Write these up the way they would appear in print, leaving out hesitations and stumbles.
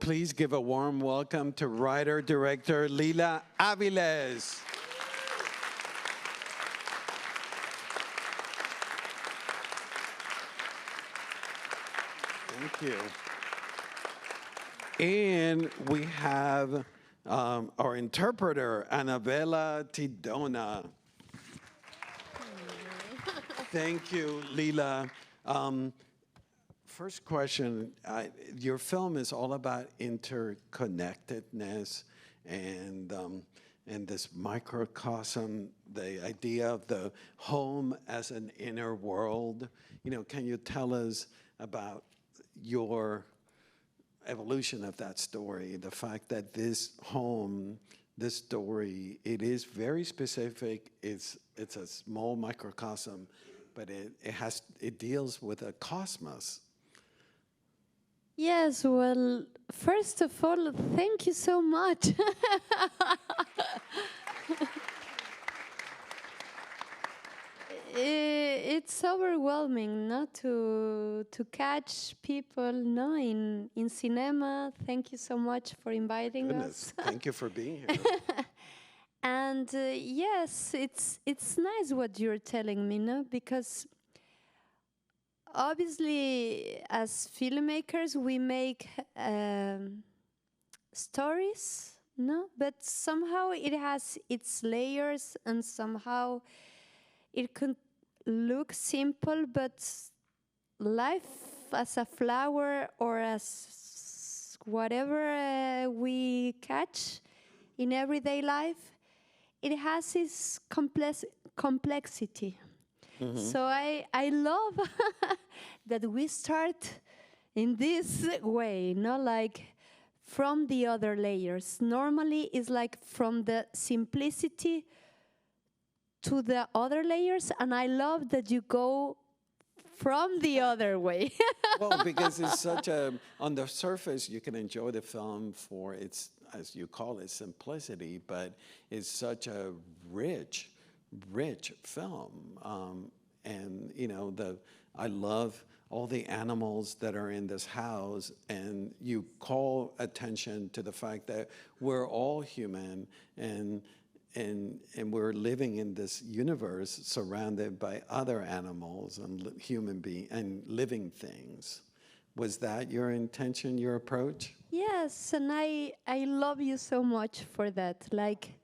please give a warm welcome to writer-director Lila Avilés. Thank you. And we have our interpreter, Annabella Tidona. Thank you, Lila. First question, your film is all about interconnectedness and this microcosm, the idea of the home as an inner world. You know, can you tell us about your evolution of that story, the fact that this home, this story, it is very specific, it's a small microcosm, but it deals with a cosmos. Yes, well, first of all, thank you so much. It's overwhelming, not to catch people, no, in cinema. Thank you so much for inviting us. Thank you for being here. And yes, it's nice what you're telling me, no, because obviously, as filmmakers, we make stories, no? But somehow it has its layers, and somehow it could look simple, but life as a flower or as whatever we catch in everyday life, it has its complexity. Mm-hmm. So I love that we start in this way, not like from the other layers. Normally, it's like from the simplicity to the other layers, and I love that you go from the other way. Well, because it's such a, on the surface, you can enjoy the film for its, as you call it, simplicity, but it's such a rich film. And, you know, I love all the animals that are in this house, and you call attention to the fact that we're all human, and we're living in this universe surrounded by other animals and human beings and living things. Was that your intention, your approach? Yes, and I love you so much for that. Like,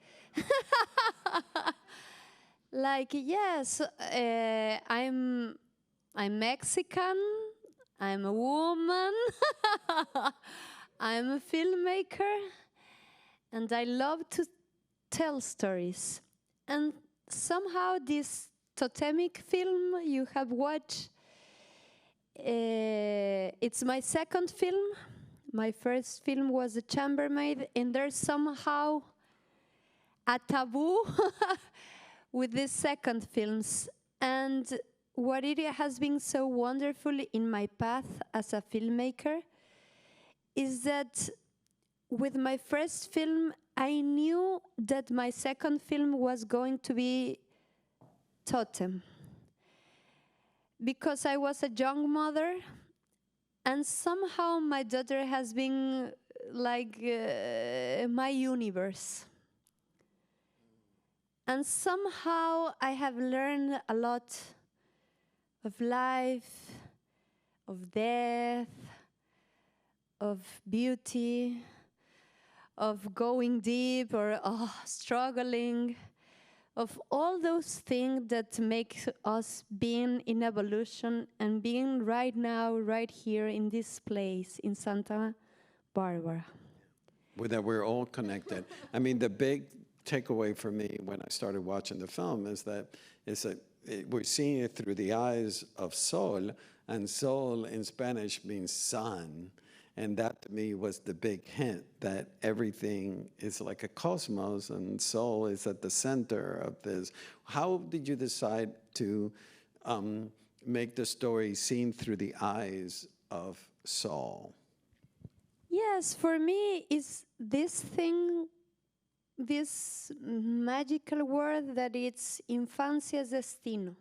like yes, I'm Mexican. I'm a woman. I'm a filmmaker, and I love to tell stories. And somehow this totemic film you have watched, it's my second film. My first film was A Chambermaid, and there's somehow a taboo with these second films. And what it has been so wonderful in my path as a filmmaker is that with my first film, I knew that my second film was going to be Totem, because I was a young mother, and somehow my daughter has been like my universe. And somehow I have learned a lot of life, of death, of beauty, of going deep or struggling, of all those things that make us being in evolution and being right now, right here in this place in Santa Barbara. That we're all connected. I mean, the big takeaway for me when I started watching the film is that we're seeing it through the eyes of Saul, and Saul in Spanish means sun. And that to me was the big hint that everything is like a cosmos, and Saul is at the center of this. How did you decide to make the story seen through the eyes of Saul? Yes, for me, it's this thing, this magical word that it's infancia es destino.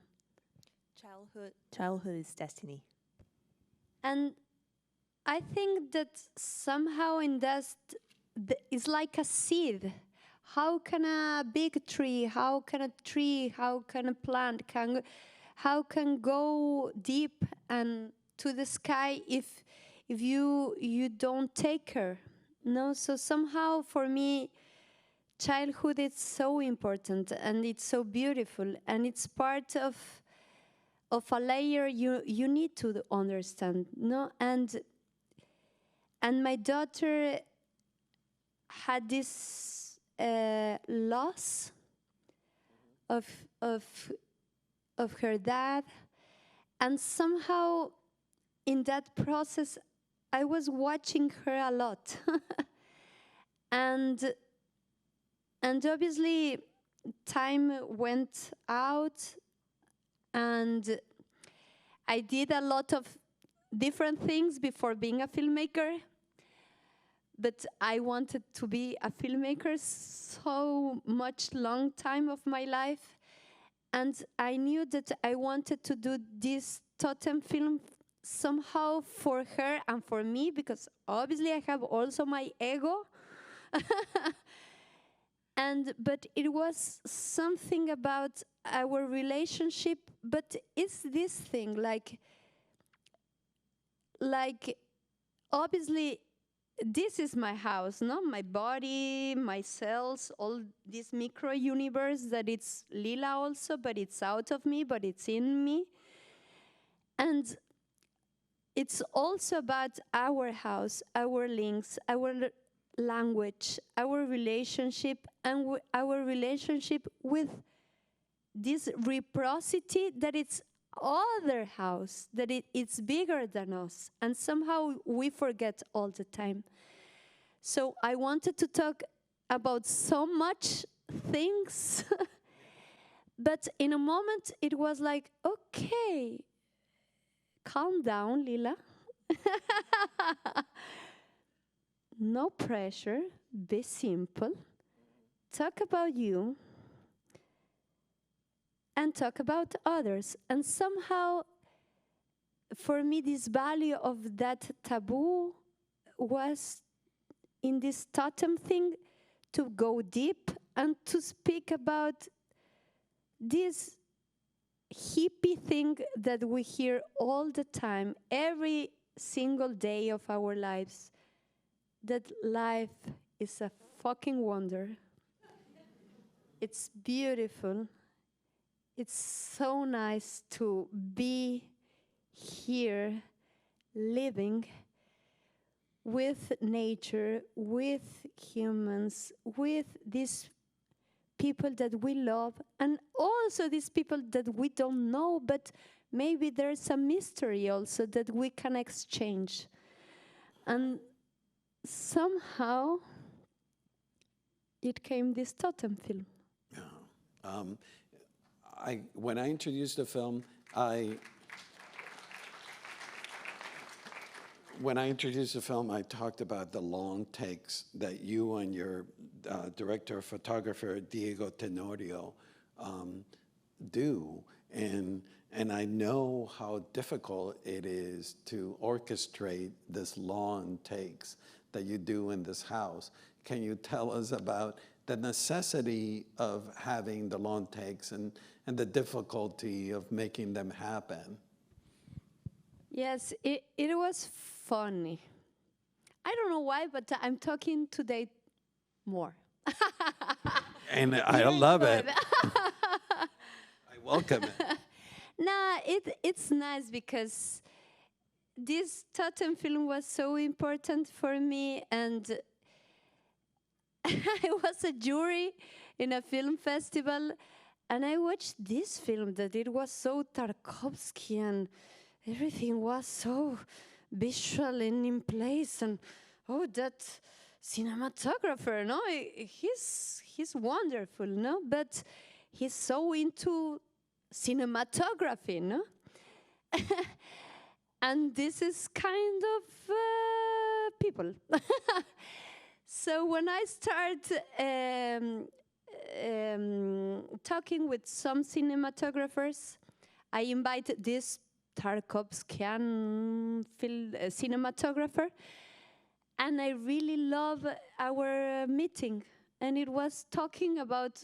Childhood is destiny. And I think that somehow in that it's like a seed. How can a big tree, how can a plant how can go deep and to the sky if you don't take care? No, so somehow for me childhood is so important and it's so beautiful and it's part of a layer you need to understand, no? And my daughter had this loss of her dad, and somehow in that process I was watching her a lot. and obviously time went out and I did a lot of different things before being a filmmaker. But I wanted to be a filmmaker so much long time of my life. And I knew that I wanted to do this Totem film somehow for her and for me, because obviously I have also my ego. But it was something about our relationship, but it's this thing, like obviously this is my house, no? My body, my cells, all this micro universe that it's Lila also, but it's out of me, but it's in me. And it's also about our house, our links, our language, our relationship, and our relationship with this reciprocity that it's other house, that it's bigger than us, and somehow we forget all the time. So I wanted to talk about so much things, but in a moment it was like, okay, calm down, Lila. No pressure, be simple, talk about you, and talk about others. And somehow, for me, this value of that taboo was in this totem thing to go deep and to speak about this hippie thing that we hear all the time, every single day of our lives, that life is a fucking wonder. It's beautiful. It's so nice to be here, living with nature, with humans, with these people that we love, and also these people that we don't know, but maybe there's a mystery also that we can exchange. And somehow it came this Totem film. Yeah. When I introduced the film, I talked about the long takes that you and your director, photographer, Diego Tenorio, do. And I know how difficult it is to orchestrate this long takes that you do in this house. Can you tell us about the necessity of having the long takes and the difficulty of making them happen? Yes, it was funny. I don't know why, but I'm talking today more. And I love it. I welcome it. Nah, it's nice because this Totem film was so important for me, and I was a jury in a film festival, and I watched this film that it was so Tarkovsky and everything was so visual and in place, and oh, that cinematographer, no, he's wonderful, no, but he's so into cinematography, no. And this is kind of people. So when I start talking with some cinematographers, I invite this Tarkovskian cinematographer. And I really love our meeting. And it was talking about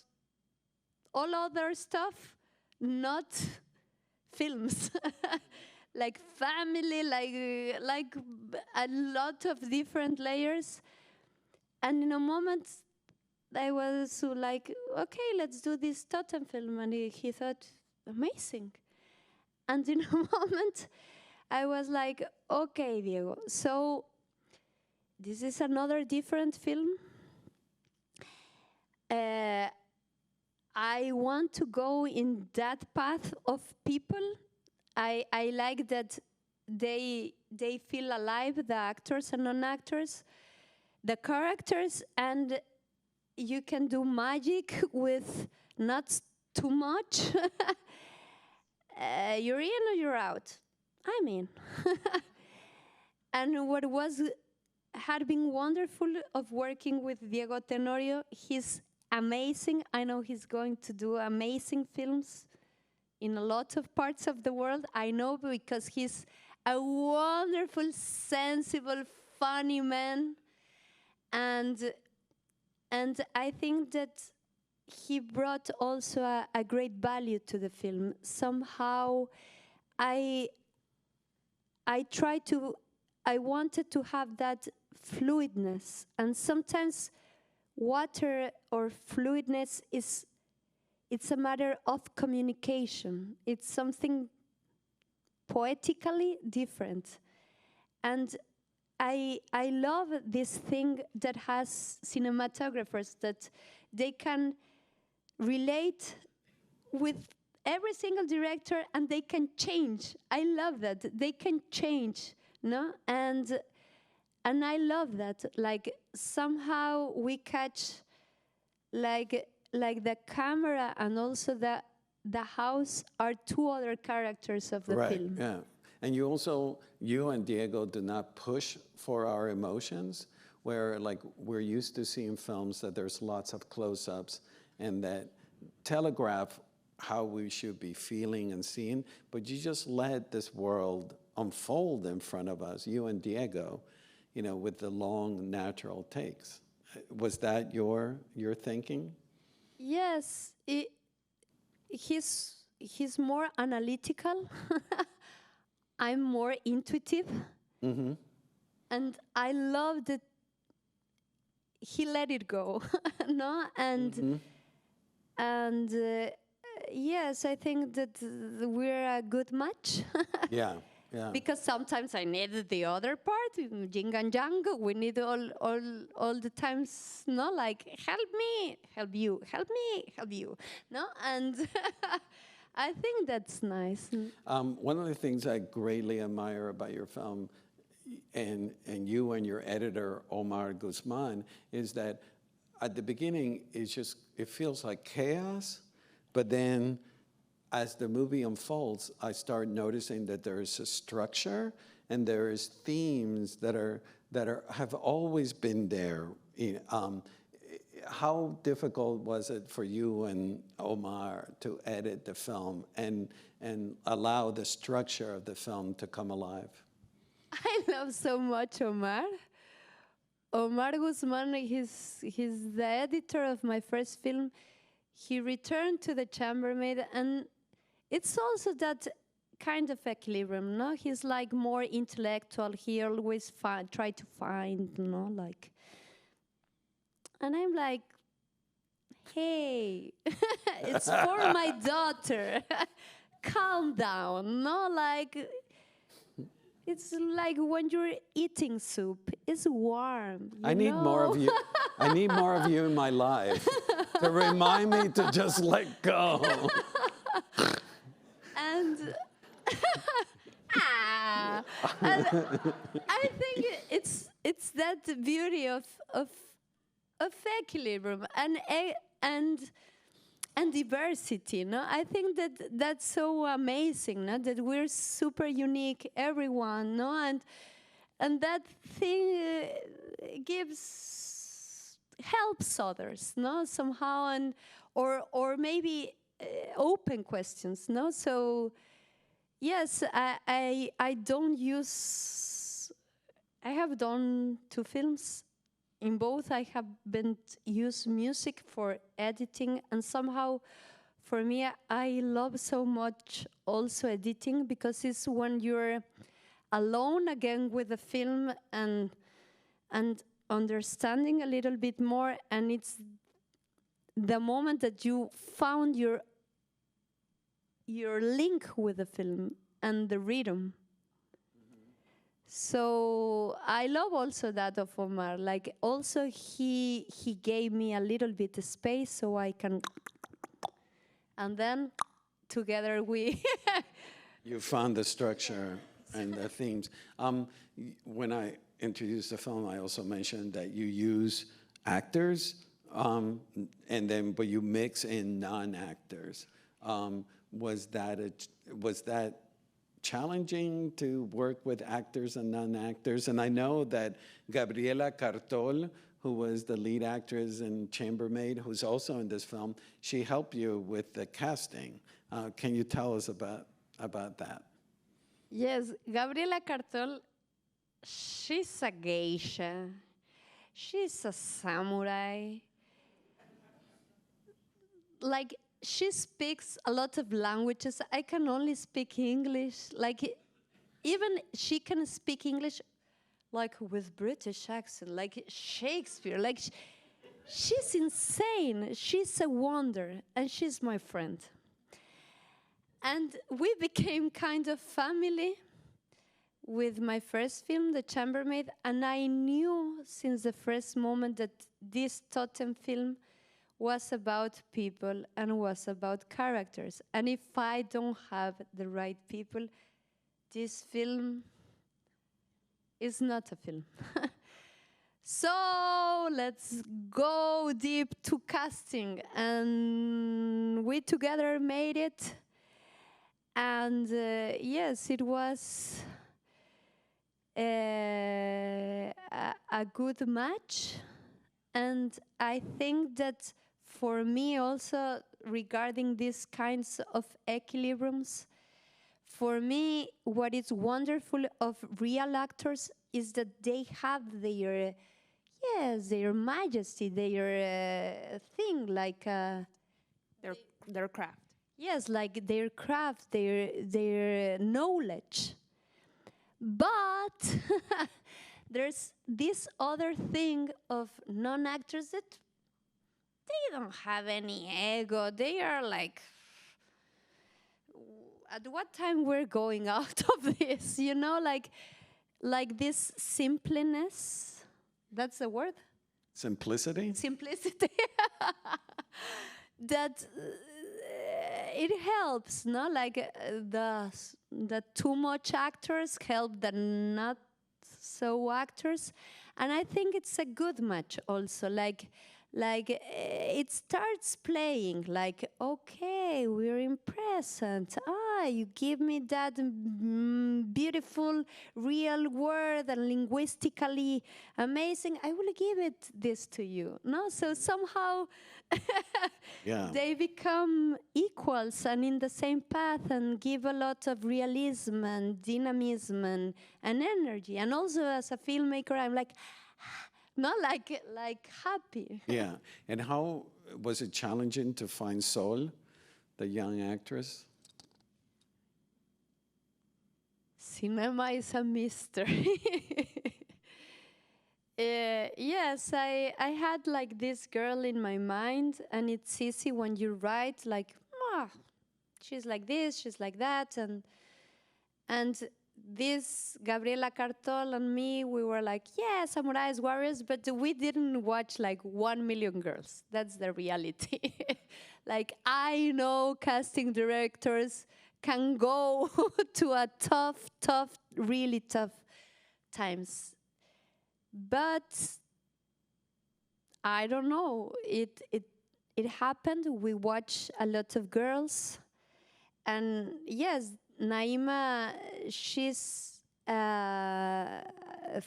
all other stuff, not films. Like family, like a lot of different layers. And in a moment, I was like, okay, let's do this Totem film. And he thought, amazing. And in a moment, I was like, okay, Diego, so this is another different film. I want to go in that path of people. I like that they feel alive, the actors and non-actors, the characters, and you can do magic with not too much. You're in or you're out. I mean. And what had been wonderful of working with Diego Tenorio, he's amazing. I know he's going to do amazing films in a lot of parts of the world. I know because he's a wonderful, sensible, funny man. And I think that he brought also a great value to the film. Somehow I wanted to have that fluidness, and sometimes water or fluidness it's a matter of communication. It's something poetically different. And I love this thing that has cinematographers, that they can relate with every single director and they can change. I love that. They can change, no? And I love that. Like somehow we catch like the camera and also the house are two other characters of the film. Yeah. And you and Diego do not push for our emotions, where like we're used to seeing films that there's lots of close-ups and that telegraph how we should be feeling and seeing, but you just let this world unfold in front of us, you and Diego, with the long natural takes. Was that your thinking? Yes, he's more analytical. I'm more intuitive. Mm-hmm. And I love that he let it go, no? And yes, I think that we're a good match. Yeah. Because sometimes I need the other part, yin and yang. We need all the times, no? Like, help me, help you, help me, help you, no? And I think that's nice. One of the things I greatly admire about your film, and you and your editor, Omar Guzman, is that at the beginning, it feels like chaos, but then as the movie unfolds, I start noticing that there is a structure and there is themes that have always been there. How difficult was it for you and Omar to edit the film and allow the structure of the film to come alive? I love so much Omar. Omar Guzman, he's the editor of my first film. He returned to the chambermaid, and it's also that kind of equilibrium, no? He's like more intellectual. He always try to find, like. And I'm like, hey, it's for my daughter. Calm down, no? Like, it's like when you're eating soup. It's warm. I need more of you. I need more of you in my life to remind me to just let go. And and I think it's that beauty of equilibrium and diversity, no? I think that's so amazing, no? That we're super unique, everyone, no? And that thing helps others, no? Somehow, or maybe open questions, no? So Yes, I don't use. I have done 2 films. In both, I have been use music for editing, and somehow, for me, I love so much also editing because it's when you're alone again with the film and understanding a little bit more, and it's the moment that you found your link with the film and the rhythm. So I love also that of Omar. Like also he gave me a little bit of space so I can, and then together we. You found the structure and the themes. When I introduced the film, I also mentioned that you use actors, and then but you mix in non-actors. Was that challenging to work with actors and non-actors? And I know that Gabriela Cartol, who was the lead actress in Chambermaid, who's also in this film, she helped you with the casting. Can you tell us about that? Yes, Gabriela Cartol, she's a geisha. She's a samurai. Like, she speaks a lot of languages. I can only speak English. Like, even she can speak English, like, with British accent, like Shakespeare. Like, she's insane. She's a wonder, and she's my friend. And we became kind of family with my first film, The Chambermaid, and I knew since the first moment that this Totem film was about people and was about characters. And if I don't have the right people, this film is not a film. So let's go deep to casting. And we together made it. And yes, it was a good match. And I think that for me also, regarding these kinds of equilibriums, for me, what is wonderful of real actors is that they have their, yes, their majesty, their thing, like Their craft. yes, like their craft, their knowledge. But there's this other thing of non-actors that they don't have any ego. They are like, at what time we're going out of this? You know, like this simpleness. That's the word. Simplicity? Simplicity. That it helps, no? Like the too much actors help the not so actors, and I think it's a good match also. Like it starts playing. Like, okay, we're in present. You give me that beautiful real word and linguistically amazing. I will give it this to you. No, so somehow Yeah. they become equals and in the same path and give a lot of realism and dynamism and energy. And also as a filmmaker, I'm like, not like happy. Yeah. And how was it challenging to find Saul, the young actress? Cinema is a mystery. Yes, I had like this girl in my mind, and it's easy when you write like, she's like this, she's like that, and this Gabriela Cartol and me, we were like, yeah, samurais, warriors, but we didn't watch like 1 million girls. That's the reality. Like, I know casting directors can go to a tough, really tough times. But I don't know, it happened. We watched a lot of girls. And yes, Naima, she's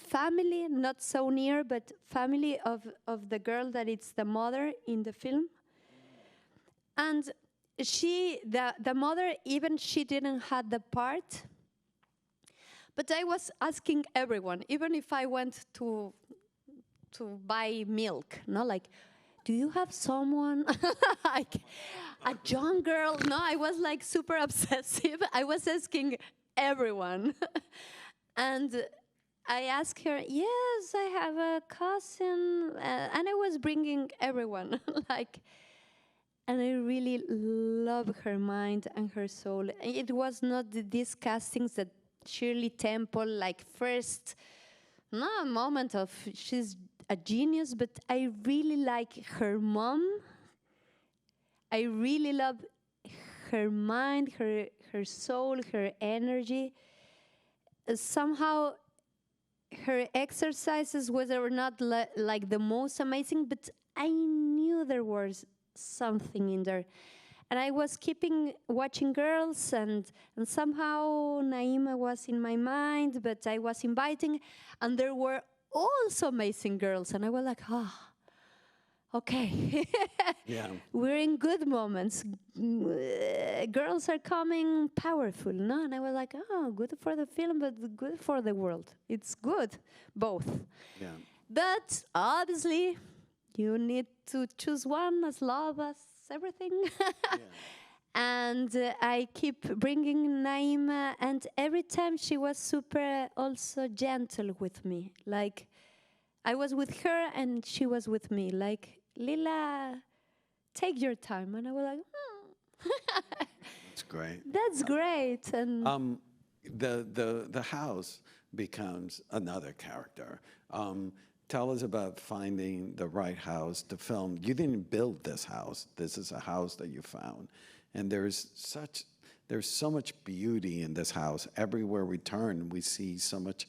family, not so near, but family of the girl that it's the mother in the film. And the mother, even she didn't had the part. But I was asking everyone, even if I went to buy milk, no, like, do you have someone, like a young girl? No, I was like super obsessive. I was asking everyone. And I asked her, yes, I have a cousin. And I was bringing everyone, like, and I really love her mind and her soul. It was not these castings that Shirley Temple, like first, no moment of she's a genius, but I really like her mom. I really love her mind, her soul, her energy. Somehow, her exercises were not like the most amazing, but I knew there was something in there. And I was keeping watching girls, and somehow Naima was in my mind, but I was inviting, and there were also amazing girls, and I was like, okay, Yeah. we're in good moments. Girls are coming powerful, no? And I was like, good for the film, but good for the world. It's good, both. Yeah. But obviously, you need to choose one as love as everything. Yeah. And I keep bringing Naima, and every time she was super also gentle with me. Like, I was with her and she was with me. Like, Lila, take your time. And I was like, That's great. that's great. And The house becomes another character. Tell us about finding the right house to film. You didn't build this house. This is a house that you found. And there's so much beauty in this house. Everywhere we turn, we see so much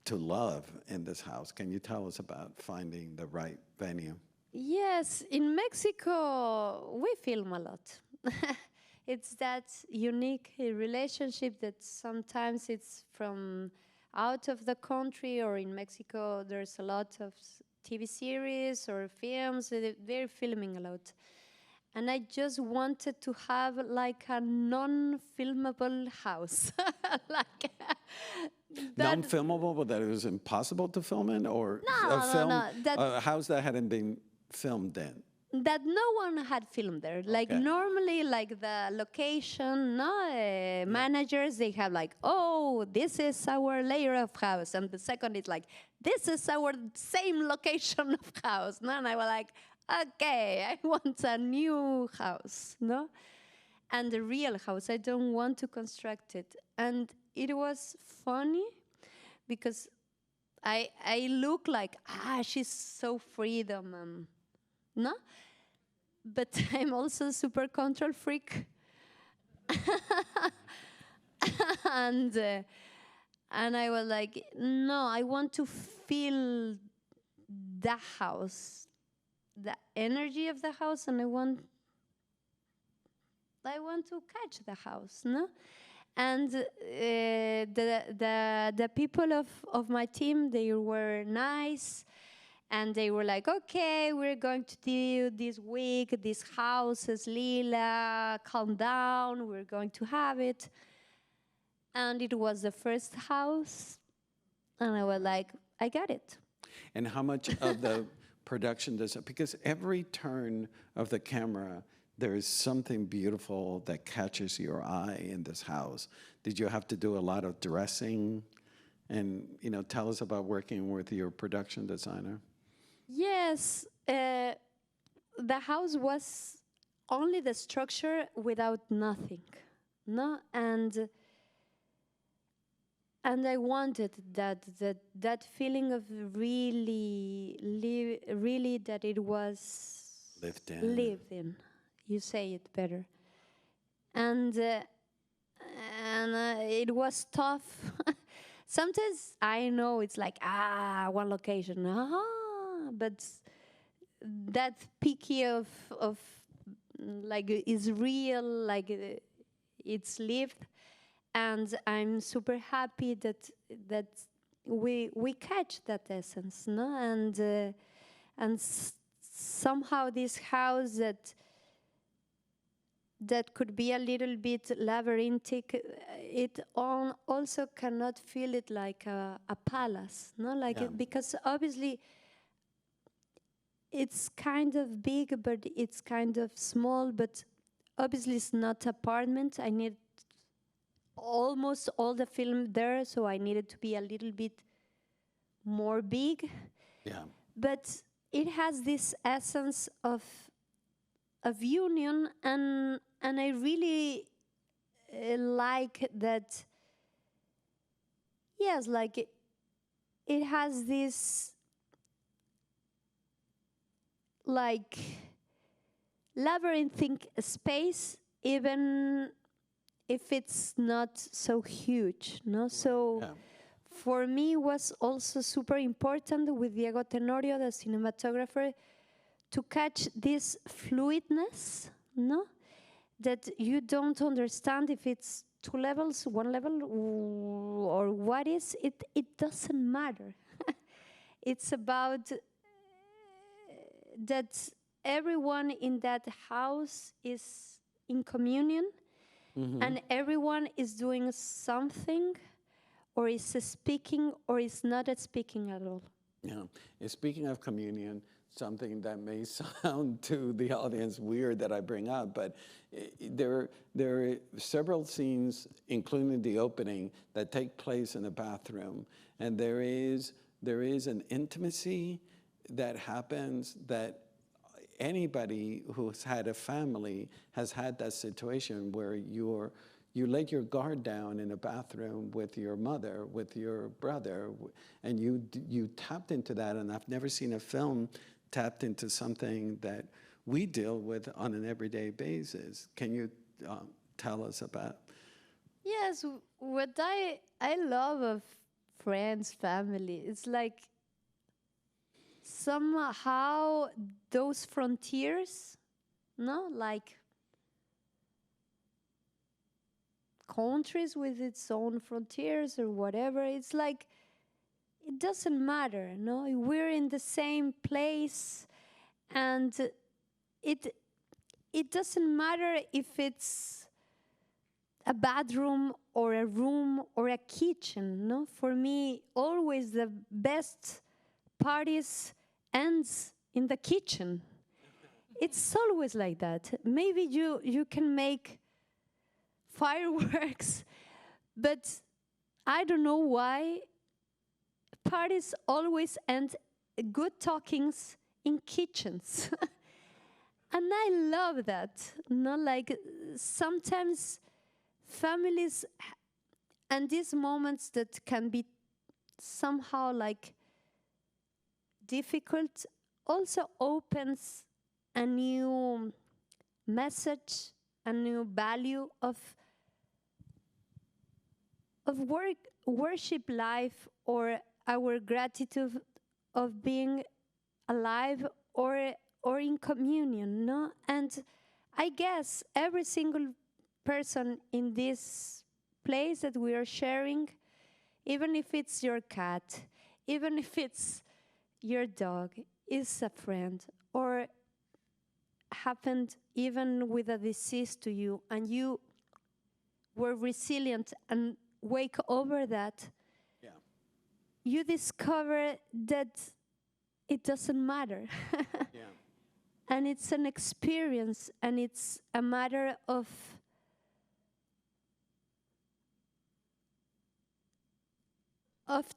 to love in this house. Can you tell us about finding the right venue? yes, in Mexico, we film a lot. It's that unique relationship that sometimes it's from out of the country, or in Mexico, there's a lot of TV series or films. They're filming a lot. And I just wanted to have like a non-filmable house. like that. Non-filmable, but that it was impossible to film in, or No, a no, film, no, that- a house that hadn't been filmed in. That no one had filmed there. Like Okay. normally, like the location, managers, they have like, oh, this is our layer of house. And the second is like, this is our same location of house. No? And I was like, okay, I want a new house, no? And the real house, I don't want to construct it. And it was funny because I look like, she's so freedom, no? But I'm also super control freak. and I was like, no, I want to feel the house, the energy of the house, and I want to catch the house, no? And the people of my team, they were nice, and they were like, okay, we're going to do this week, these houses, Lila, calm down, we're going to have it. And it was the first house, and I was like, I got it. And how much of the production does it? Because every turn of the camera, there is something beautiful that catches your eye in this house. Did you have to do a lot of dressing? And tell us about working with your production designer. Yes, the house was only the structure without nothing, no, and I wanted that feeling of really that it was Lived in. lived in. You say it better, and it was tough. Sometimes I know it's like one location, but that picky of like is real, like it's lived, and I'm super happy that we catch that essence, no? And somehow this house that that could be a little bit labyrinthic, it also cannot feel it like a palace, no? Like because obviously it's kind of big, but it's kind of small, but obviously it's not apartment. I need almost all the film there, so I needed to be a little bit more big. Yeah. But it has this essence of union, and I really like that. Yes, like it has this like labyrinthic space, even if it's not so huge, no? So for me was also super important with Diego Tenorio, the cinematographer, to catch this fluidness, no? That you don't understand if it's 2 levels, 1 level, or what is. It doesn't matter. It's about that everyone in that house is in communion, and everyone is doing something, or is speaking, or is not speaking at all. Yeah. And speaking of communion, something that may sound to the audience weird that I bring up, but there are several scenes, including the opening, that take place in a bathroom, and there is an intimacy that happens that anybody who's had a family has had that situation where you let your guard down in a bathroom with your mother, with your brother, and you tapped into that. And I've never seen a film tapped into something that we deal with on an everyday basis. Can you tell us about? Yes, what I love of friends, family, it's like somehow those frontiers, no, like countries with its own frontiers or whatever, it's like it doesn't matter, no? We're in the same place, and it doesn't matter if it's a bathroom or a room or a kitchen, no? For me, always the best parties ends in the kitchen. It's always like that. Maybe you can make fireworks, but I don't know why parties always end good talkings in kitchens. And I love that. Not like sometimes families and these moments that can be somehow like difficult also opens a new message, a new value of worship life, or our gratitude of being alive, or in communion, no? And I guess every single person in this place that we are sharing, even if it's your cat, even if it's your dog, is a friend, or happened even with a disease to you, and you were resilient and wake over that, you discover that it doesn't matter. And it's an experience, and it's a matter of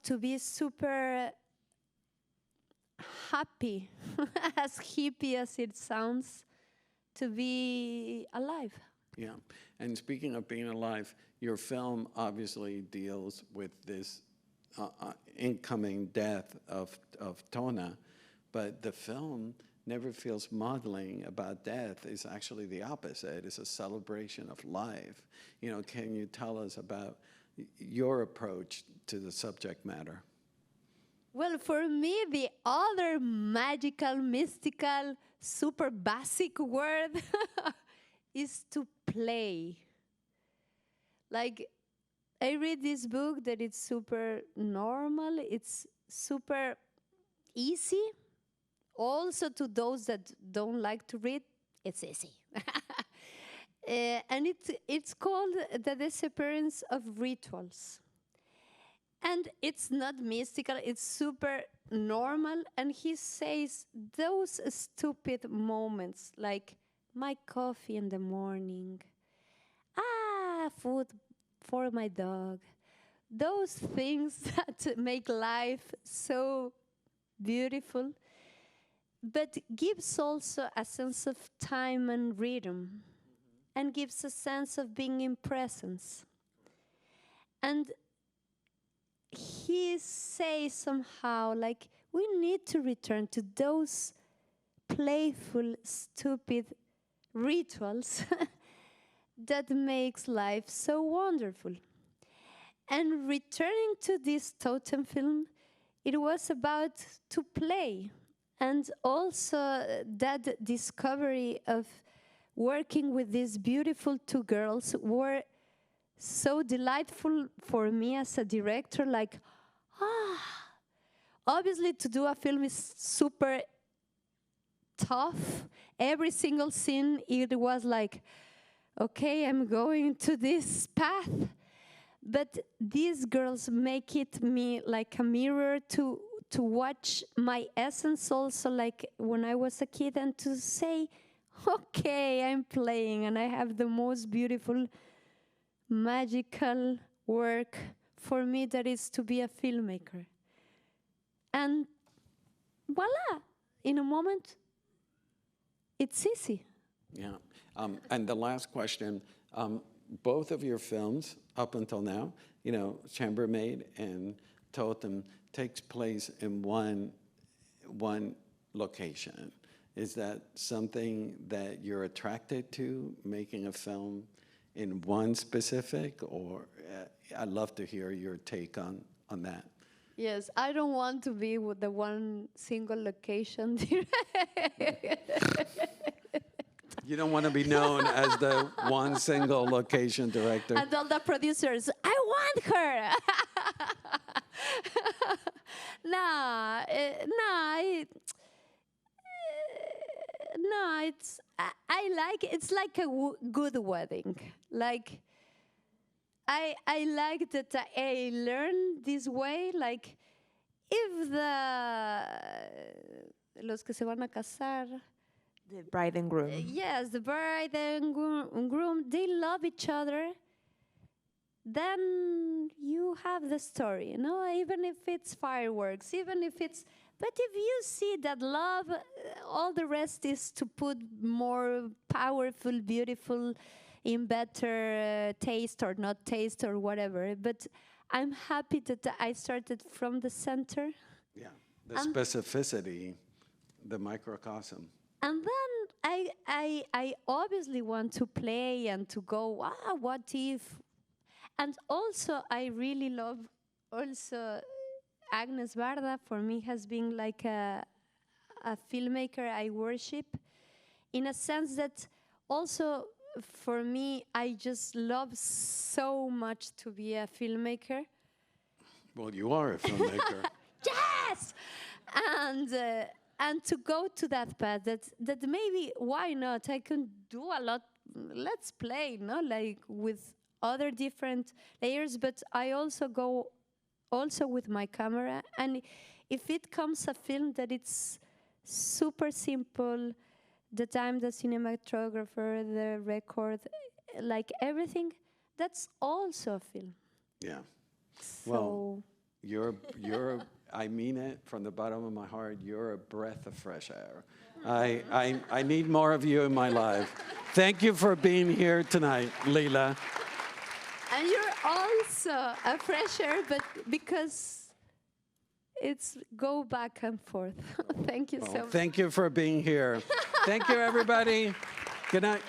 to be super happy, as hippie as it sounds, to be alive. Yeah, and speaking of being alive, your film obviously deals with this incoming death of Tona, but the film never feels modeling about death. It's actually the opposite. It's a celebration of life. You know, can you tell us about your approach to the subject matter? Well, for me, the other magical, mystical, super basic word is to play. Like, I read this book that it's super normal, it's super easy. Also, to those that don't like to read, it's easy. And it's called The Disappearance of Rituals. And it's not mystical, it's super normal. And he says those stupid moments, like my coffee in the morning, food for my dog, those things that make life so beautiful, but gives also a sense of time and rhythm, and gives a sense of being in presence. And he says somehow, like, we need to return to those playful, stupid rituals that makes life so wonderful. And returning to this Totem film, it was about to play, and also that discovery of working with these beautiful two girls were so delightful for me as a director. Like, obviously to do a film is super tough. Every single scene, it was like, okay, I'm going to this path. But these girls make it me like a mirror to watch my essence also, like when I was a kid, and to say, okay, I'm playing and I have the most beautiful, magical work for me that is to be a filmmaker. And voila, in a moment, it's easy. Yeah. And the last question, both of your films up until now, you know, Chambermaid and Totem, takes place in one location. Is that something that you're attracted to, making a film in one specific, or I'd love to hear your take on that. Yes, I don't want to be with the one single location. You don't want to be known as the one single location director. And all the producers, I want her. I like, it's like a good wedding. Like, I like that I learned this way. Like, if los que se van a casar, The bride and groom. yes, the bride and groom, they love each other, then you have the story, you know, even if it's fireworks, even if it's, but if you see that love, all the rest is to put more powerful, beautiful, in better taste or not taste or whatever. But I'm happy that I started from the center. Yeah, the specificity, the microcosm. And then I obviously want to play and to go, what if? And also, I really love also Agnes Barda. For me, has been like a filmmaker I worship, in a sense that also for me, I just love so much to be a filmmaker. Well, you are a filmmaker. Yes! And to go to that path, that maybe, why not? I can do a lot, let's play, no? Like with other different layers, but I also go also with my camera. And if it comes a film that it's super simple, that I'm the cinematographer, the record, like everything, that's also a film. Yeah. So Well, you're I mean it from the bottom of my heart. You're a breath of fresh air. I need more of you in my life. Thank you for being here tonight, Lila. and you're also a fresh air, but because it's go back and forth. Thank you so much. Thank you for being here. Thank you, everybody. Good night.